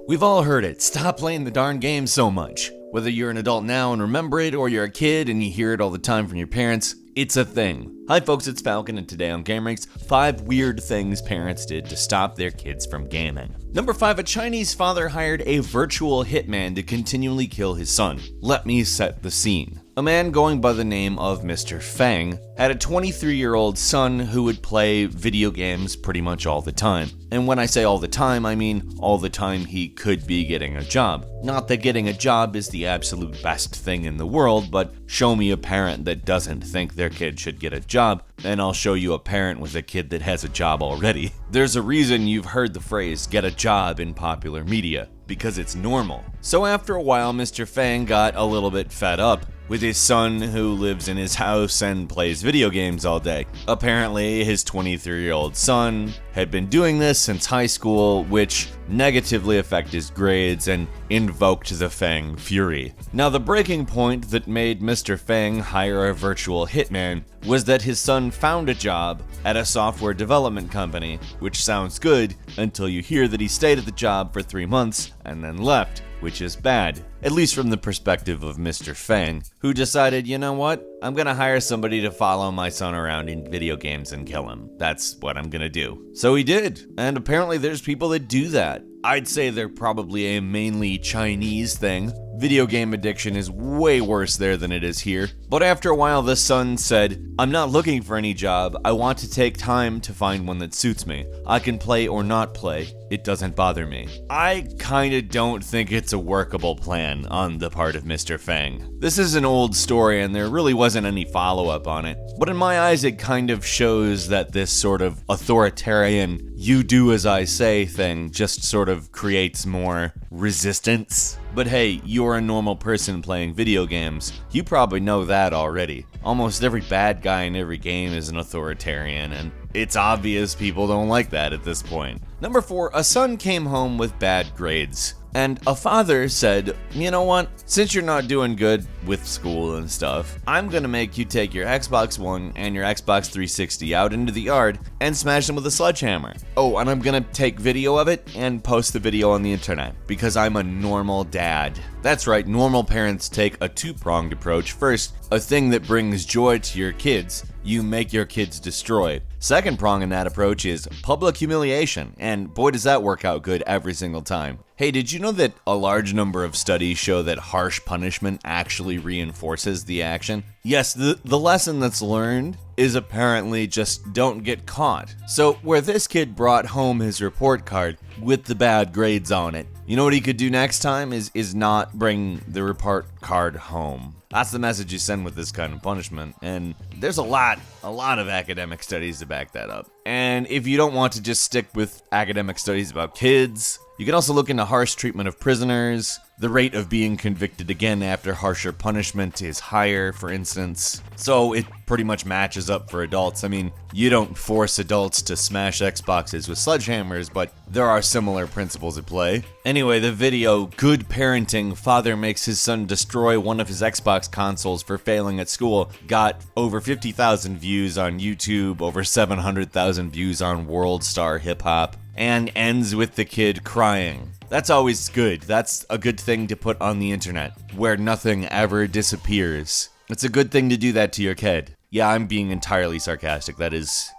We've all heard it, stop playing the darn game so much. Whether you're an adult now and remember it, or you're a kid and you hear it all the time from your parents, it's a thing. Hi folks, it's Falcon, and today on gameranx, 5 weird things parents did to stop their kids from gaming. Number 5, a Chinese father hired a virtual hitman to continually kill his son. Let me set the scene. A man going by the name of Mr. FENG had a 23-year-old son who would play video games pretty much all the time. And when I say all the time, I mean all the time he could be getting a job. Not that getting a job is the absolute best thing in the world, but show me a parent that doesn't think their kid should get a job, and I'll show you a parent with a kid that has a job already. There's a reason you've heard the phrase, get a job, in popular media, because it's normal. So after a while, Mr. FENG got a little bit fed up with his son who lives in his house and plays video games all day. Apparently, his 23-year-old son had been doing this since high school, which negatively affected his grades and invoked the FENG fury. Now, the breaking point that made Mr. FENG hire a virtual hitman was that his son found a job at a software development company, which sounds good until you hear that he stayed at the job for 3 months and then left, which is bad, at least from the perspective of Mr. FENG, who decided, you know what, I'm gonna hire somebody to follow my son around in video games and kill him. That's what I'm gonna do. So he did, and apparently there's people that do that. I'd say they're probably a mainly Chinese thing. Video game addiction is way worse there than it is here. But after a while, the son said, I'm not looking for any job. I want to take time to find one that suits me. I can play or not play. It doesn't bother me. I kinda don't think it's a workable plan on the part of Mr. FENG. This is an old story and there really wasn't any follow-up on it. But in my eyes, it kind of shows that this sort of authoritarian, you do as I say thing just sort of creates more resistance. But hey, you're a normal person playing video games. You probably know that already. Almost every bad guy in every game is an authoritarian, and it's obvious people don't like that at this point. Number 4, a son came home with bad grades. And a father said, you know what, since you're not doing good with school and stuff, I'm gonna make you take your Xbox One and your Xbox 360 out into the yard and smash them with a sledgehammer. Oh, and I'm gonna take video of it and post the video on the internet, because I'm a normal dad. That's right, normal parents take a two-pronged approach. First, a thing that brings joy to your kids, you make your kids destroy. Second prong in that approach is public humiliation, and boy does that work out good every single time. Hey, did you know that a large number of studies show that harsh punishment actually reinforces the action? Yes, the lesson that's learned is apparently just don't get caught. So where this kid brought home his report card with the bad grades on it, you know what he could do next time is not bring the report card home. That's the message you send with this kind of punishment, and there's a lot of academic studies to back that up. And if you don't want to just stick with academic studies about kids, you can also look into harsh treatment of prisoners. The rate of being convicted again after harsher punishment is higher, for instance. So it pretty much matches up for adults. I mean, you don't force adults to smash Xboxes with sledgehammers, but there are similar principles at play. Anyway, the video, Good Parenting, Father Makes His Son Destroy One of His Xbox Consoles for Failing at School, got over 50,000 views on YouTube, over 700,000 views on World Star Hip Hop, and ends with the kid crying. That's always good. That's a good thing to put on the internet, where nothing ever disappears. It's a good thing to do that to your kid. Yeah, I'm being entirely sarcastic. That is,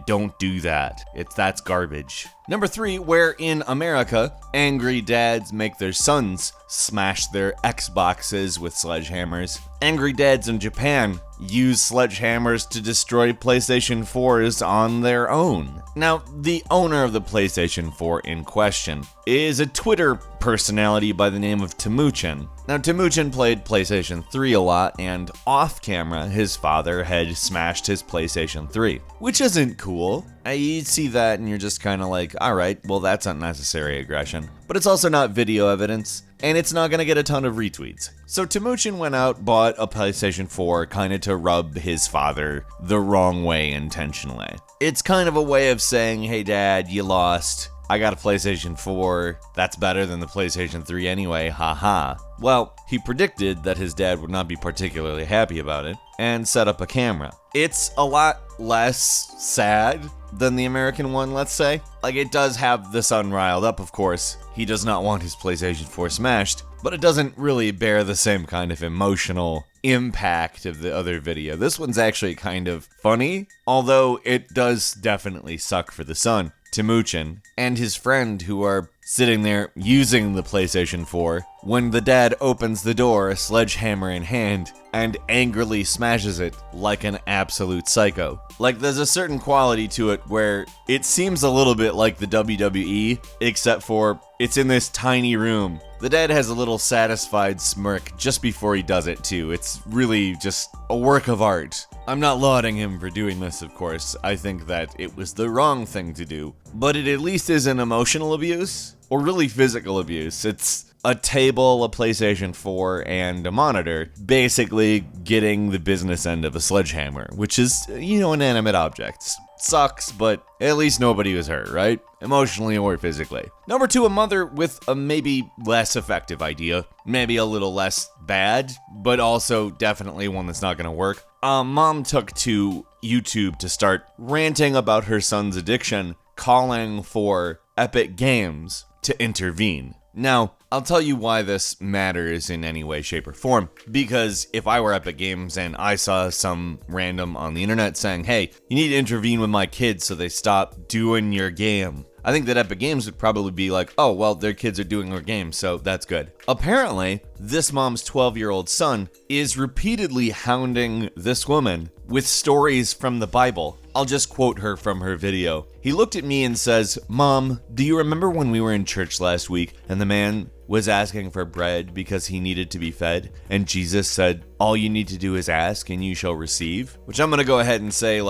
don't do that. That's garbage. Number 3, where in America, angry dads make their sons smash their Xboxes with sledgehammers. Angry dads in Japan use sledgehammers to destroy PlayStation 4s on their own. Now, the owner of the PlayStation 4 in question is a Twitter personality by the name of Timuchin. Now, Timuchin played PlayStation 3 a lot, and off camera, his father had smashed his PlayStation 3, which isn't cool. You see that and you're just kind of like, alright, well that's unnecessary aggression. But it's also not video evidence, and it's not gonna get a ton of retweets. So Timuchin went out, bought a PlayStation 4 kinda to rub his father the wrong way intentionally. It's kind of a way of saying, hey dad, you lost. I got a PlayStation 4, that's better than the PlayStation 3 anyway, haha. Well, he predicted that his dad would not be particularly happy about it, and set up a camera. It's a lot less sad than the American one, let's say. Like, it does have the son riled up, of course. He does not want his PlayStation 4 smashed, but it doesn't really bear the same kind of emotional impact of the other video. This one's actually kind of funny, although it does definitely suck for the son, Timuchin, and his friend who are sitting there using the PlayStation 4 when the dad opens the door, a sledgehammer in hand, and angrily smashes it like an absolute psycho. Like, there's a certain quality to it where it seems a little bit like the WWE, except for it's in this tiny room. The dad has a little satisfied smirk just before he does it too. It's really just a work of art. I'm not lauding him for doing this, of course. I think that it was the wrong thing to do. But it at least isn't emotional abuse, or really physical abuse. It's a table, a PlayStation 4, and a monitor, basically getting the business end of a sledgehammer, which is, inanimate objects. Sucks, but at least nobody was hurt, right? Emotionally or physically. Number 2, a mother with a maybe less effective idea. Maybe a little less bad, but also definitely one that's not gonna work. Mom took to YouTube to start ranting about her son's addiction, calling for Epic Games to intervene. Now, I'll tell you why this matters in any way, shape, or form. Because if I were Epic Games and I saw some random on the internet saying, hey, you need to intervene with my kids so they stop doing your game, I think that Epic Games would probably be like, oh, well, their kids are doing their game, so that's good. Apparently, this mom's 12-year-old son is repeatedly hounding this woman with stories from the Bible. I'll just quote her from her video. He looked at me and says, Mom, do you remember when we were in church last week and the man was asking for bread because he needed to be fed? And Jesus said, all you need to do is ask and you shall receive? Which I'm gonna go ahead and say,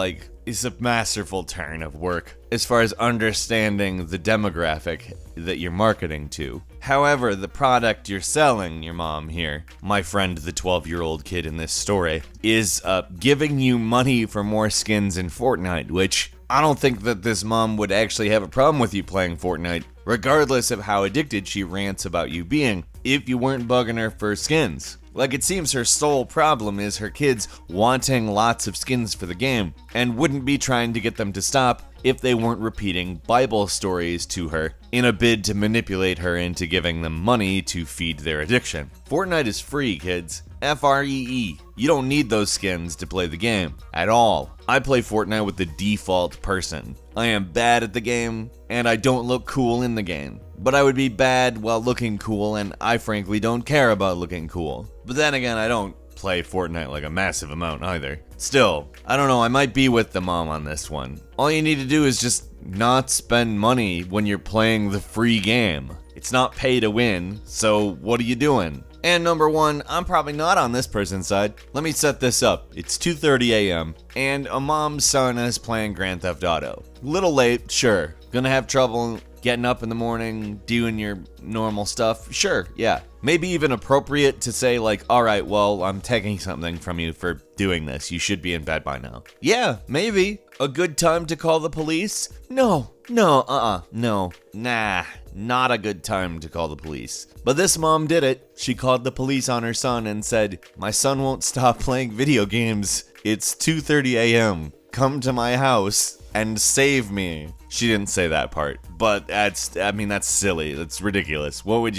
is a masterful turn of work as far as understanding the demographic that you're marketing to. However, the product you're selling, your mom here, my friend, the 12-year-old kid in this story, is giving you money for more skins in Fortnite, which I don't think that this mom would actually have a problem with you playing Fortnite, regardless of how addicted she rants about you being, if you weren't bugging her for skins. Like, it seems her sole problem is her kids wanting lots of skins for the game, and wouldn't be trying to get them to stop if they weren't repeating Bible stories to her in a bid to manipulate her into giving them money to feed their addiction. Fortnite is free, kids. Free. You don't need those skins to play the game at all. I play Fortnite with the default person. I am bad at the game, and I don't look cool in the game. But I would be bad while looking cool, and I frankly don't care about looking cool. But then again, I don't play Fortnite like a massive amount either. Still, I don't know, I might be with the mom on this one. All you need to do is just not spend money when you're playing the free game. It's not pay to win, so what are you doing? And number 1, I'm probably not on this person's side. Let me set this up. It's 2:30 a.m. and a mom's son is playing Grand Theft Auto. Little late, sure. Gonna have trouble getting up in the morning, doing your normal stuff. Sure, yeah. Maybe even appropriate to say alright, well, I'm taking something from you for doing this. You should be in bed by now. Yeah, maybe. A good time to call the police? No, nah, not a good time to call the police. But this mom did it. She called the police on her son and said, my son won't stop playing video games. It's 2:30 a.m. Come to my house and save me. She didn't say that part, but that's silly. That's ridiculous. What would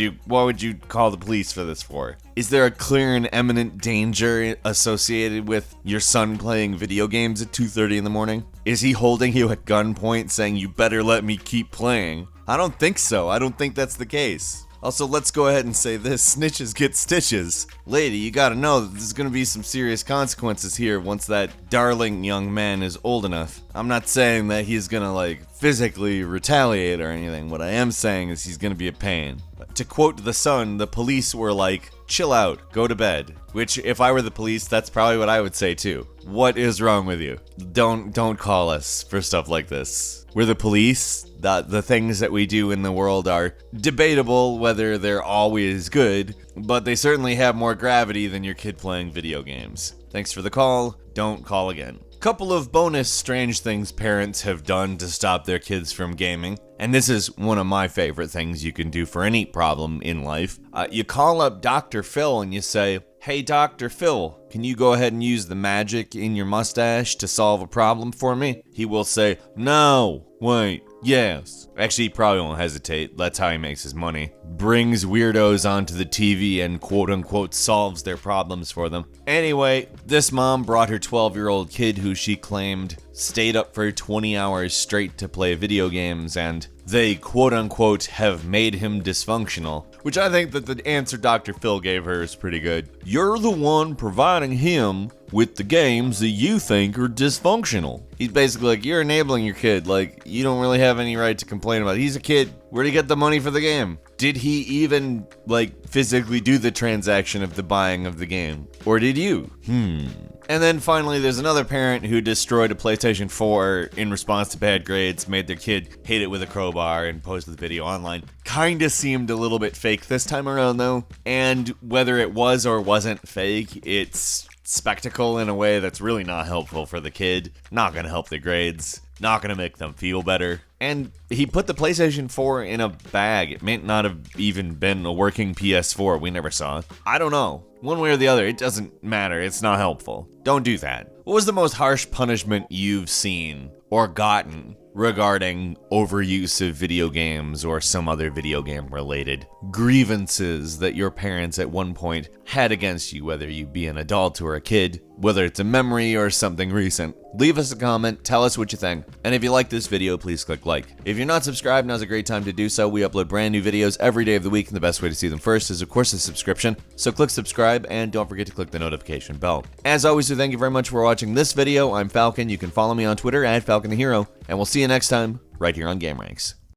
you call the police for this for? Is there a clear and imminent danger associated with your son playing video games at 2:30 in the morning? Is he holding you at gunpoint saying you better let me keep playing? I don't think so. I don't think that's the case. Also, let's go ahead and say this, snitches get stitches. Lady, you gotta know that there's gonna be some serious consequences here once that darling young man is old enough. I'm not saying that he's gonna physically retaliate or anything. What I am saying is he's gonna be a pain. To quote the son, the police were like, chill out, go to bed. Which, if I were the police, that's probably what I would say too. What is wrong with you? Don't call us for stuff like this. We're the police. The things that we do in the world are debatable whether they're always good, but they certainly have more gravity than your kid playing video games. Thanks for the call. Don't call again. Couple of bonus strange things parents have done to stop their kids from gaming, and this is one of my favorite things you can do for any problem in life. You call up Dr. Phil and you say, "Hey, Dr. Phil, can you go ahead and use the magic in your mustache to solve a problem for me?" he will say, "No, wait, yes." Actually, he probably won't hesitate. That's how he makes his money. Brings weirdos onto the TV and quote-unquote solves their problems for them. Anyway, this mom brought her 12-year-old kid who she claimed stayed up for 20 hours straight to play video games, and they quote-unquote have made him dysfunctional. Which I think that the answer Dr. Phil gave her is pretty good. You're the one providing him with the games that you think are dysfunctional. He's basically like, you're enabling your kid. Like, you don't really have any right to complain about it. He's a kid. Where'd he get the money for the game? Did he even, like, physically do the transaction of the buying of the game? Or did you? And then finally, there's another parent who destroyed a PlayStation 4 in response to bad grades, made their kid hit it with a crowbar, and posted the video online. Kinda seemed a little bit fake this time around, though. And whether it was or wasn't fake, it's spectacle in a way that's really not helpful for the kid, not gonna help their grades, not gonna make them feel better. And he put the PlayStation 4 in a bag. It may not have even been a working PS4. We never saw it. I don't know. One way or the other, it doesn't matter. It's not helpful. Don't do that. What was the most harsh punishment you've seen or gotten regarding overuse of video games or some other video game related grievances that your parents at one point had against you, whether you be an adult or a kid, whether it's a memory or something recent? Leave us a comment, tell us what you think, and if you like this video, please click like. If you're not subscribed, now's a great time to do so. We upload brand new videos every day of the week, and the best way to see them first is of course a subscription, so click subscribe and don't forget to click the notification bell. As always, so thank you very much for watching this video. I'm Falcon. You can follow me on Twitter at FalconTheHero, and we'll see you next time right here on gameranx.